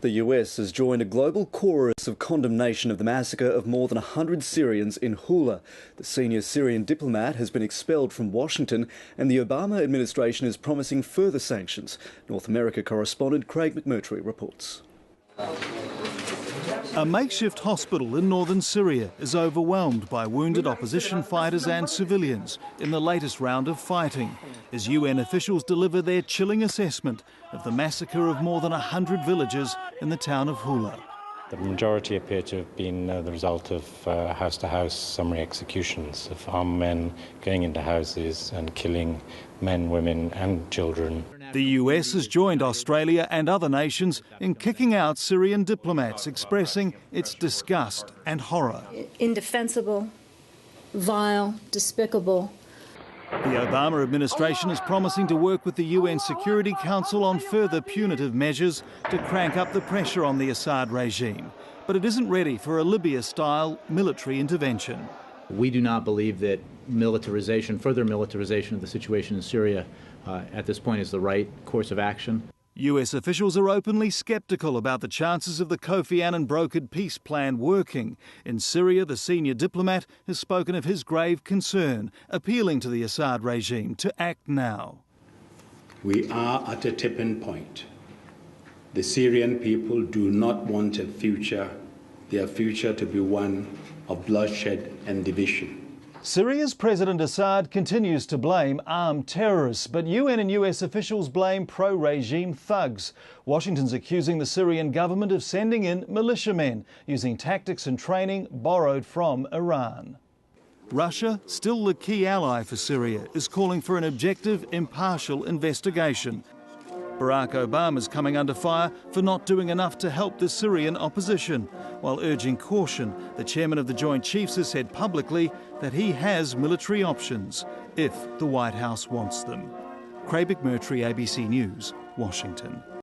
The US has joined a global chorus of condemnation of the massacre of more than 100 Syrians in Houla. The senior Syrian diplomat has been expelled from Washington, and the Obama administration is promising further sanctions. North America correspondent Craig McMurtry reports. A makeshift hospital in northern Syria is overwhelmed by wounded opposition fighters and civilians in the latest round of fighting, as UN officials deliver their chilling assessment of the massacre of more than 100 villagers in the town of Houla. The majority appear to have been the result of house-to-house summary executions of armed men going into houses and killing men, women and children. The US has joined Australia and other nations in kicking out Syrian diplomats, expressing its disgust and horror. Indefensible, vile, despicable. The Obama administration is promising to work with the UN Security Council on further punitive measures to crank up the pressure on the Assad regime. But it isn't ready for a Libya-style military intervention. We do not believe that further militarization of the situation in Syria at this point is the right course of action. US officials are openly sceptical about the chances of the Kofi Annan brokered peace plan working. In Syria, the senior diplomat has spoken of his grave concern, appealing to the Assad regime to act now. We are at a tipping point. The Syrian people do not want their future to be one of bloodshed and division. Syria's President Assad continues to blame armed terrorists, but UN and US officials blame pro-regime thugs. Washington's accusing the Syrian government of sending in militiamen, using tactics and training borrowed from Iran. Russia, still the key ally for Syria, is calling for an objective, impartial investigation. Barack Obama's coming under fire for not doing enough to help the Syrian opposition. While urging caution, the chairman of the Joint Chiefs has said publicly that he has military options if the White House wants them. Craig McMurtry, ABC News, Washington.